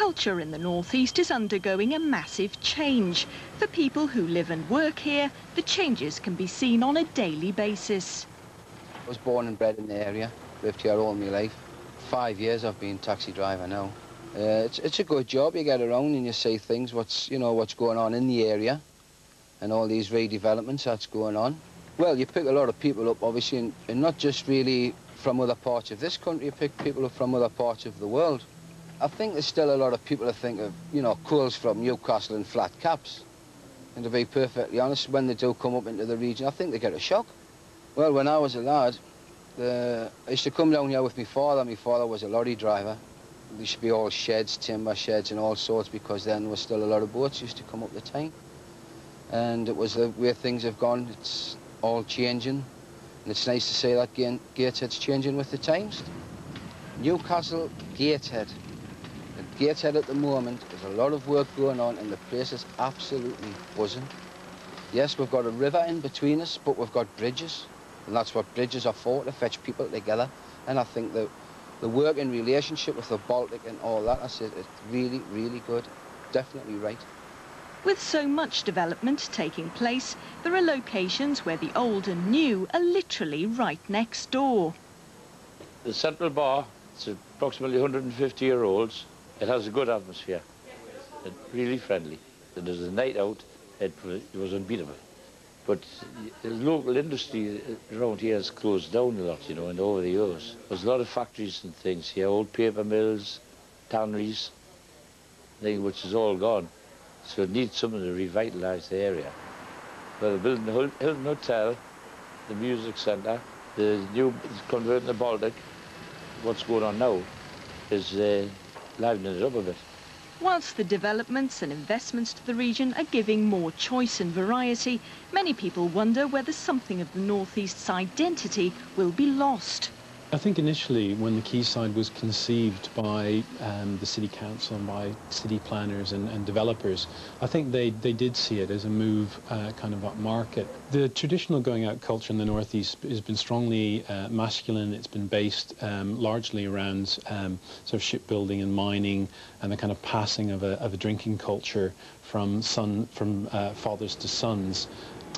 Culture in the northeast is undergoing a massive change. For people who live and work here, the changes can be seen on a daily basis. I was born and bred in the area, lived here all my life. 5 years I've been taxi driver now. It's a good job. You get around and you see things, what's going on in the area and all these redevelopments that's going on. Well, you pick a lot of people up, obviously, and not just really from other parts of this country, you pick people up from other parts of the world. I think there's still a lot of people that think of, coals from Newcastle and flat caps. And to be perfectly honest, when they do come up into the region, I think they get a shock. Well, when I was a lad, I used to come down here with my father. My father was a lorry driver. There used to be all sheds, timber sheds and all sorts, because then there was still a lot of boats used to come up the time. And it was the way things have gone. It's all changing. And it's nice to see that Gateshead's changing with the times. Newcastle Gateshead. At Gateshead at the moment, there's a lot of work going on and the place is absolutely buzzing. Yes, we've got a river in between us, but we've got bridges. And that's what bridges are for, to fetch people together. And I think the work in relationship with the Baltic and all that, I said, it's really, really good. Definitely right. With so much development taking place, there are locations where the old and new are literally right next door. The Central Bar, it's approximately 150-year-olds. It has a good atmosphere. It's really friendly. And there's a night out, it was unbeatable. But the local industry around here has closed down a lot, and over the years. There's a lot of factories and things here, old paper mills, tanneries, which is all gone. So it needs something to revitalise the area. Well, they're building the Hilton Hotel, the music centre, the new converting the Baltic. What's going on now is livening it up a bit. Whilst the developments and investments to the region are giving more choice and variety, many people wonder whether something of the North East's identity will be lost. I think initially when the Quayside was conceived by the City Council and by city planners and developers, I think they did see it as a move kind of upmarket. The traditional going out culture in the North East has been strongly masculine. It's been based largely around sort of shipbuilding and mining and the kind of passing of a drinking culture from fathers to sons.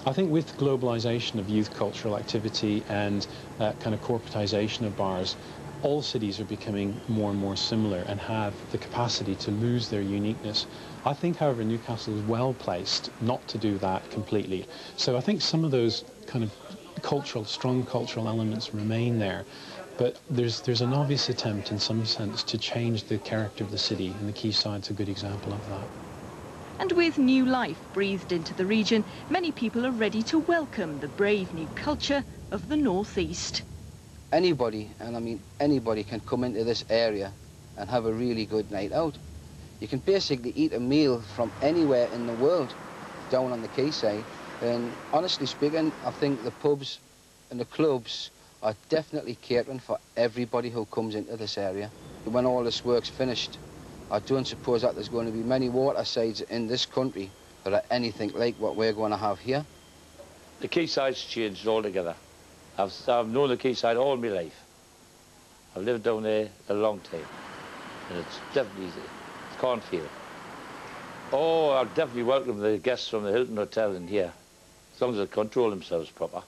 I think with globalisation of youth cultural activity and kind of corporatisation of bars, all cities are becoming more and more similar and have the capacity to lose their uniqueness. I think, however, Newcastle is well placed not to do that completely. So I think some of those kind of strong cultural elements remain there. But there's an obvious attempt in some sense to change the character of the city, and the Quayside's a good example of that. And with new life breathed into the region, many people are ready to welcome the brave new culture of the North East. Anybody, and I mean anybody, can come into this area and have a really good night out. You can basically eat a meal from anywhere in the world down on the quayside. And honestly speaking, I think the pubs and the clubs are definitely catering for everybody who comes into this area. When all this work's finished, I don't suppose that there's going to be many watersides in this country that are anything like what we're going to have here. The Quayside's changed altogether. I've known the Quayside all my life. I've lived down there a long time, and it's definitely, it can't feel. Oh, I'll definitely welcome the guests from the Hilton Hotel in here, as long as they control themselves proper.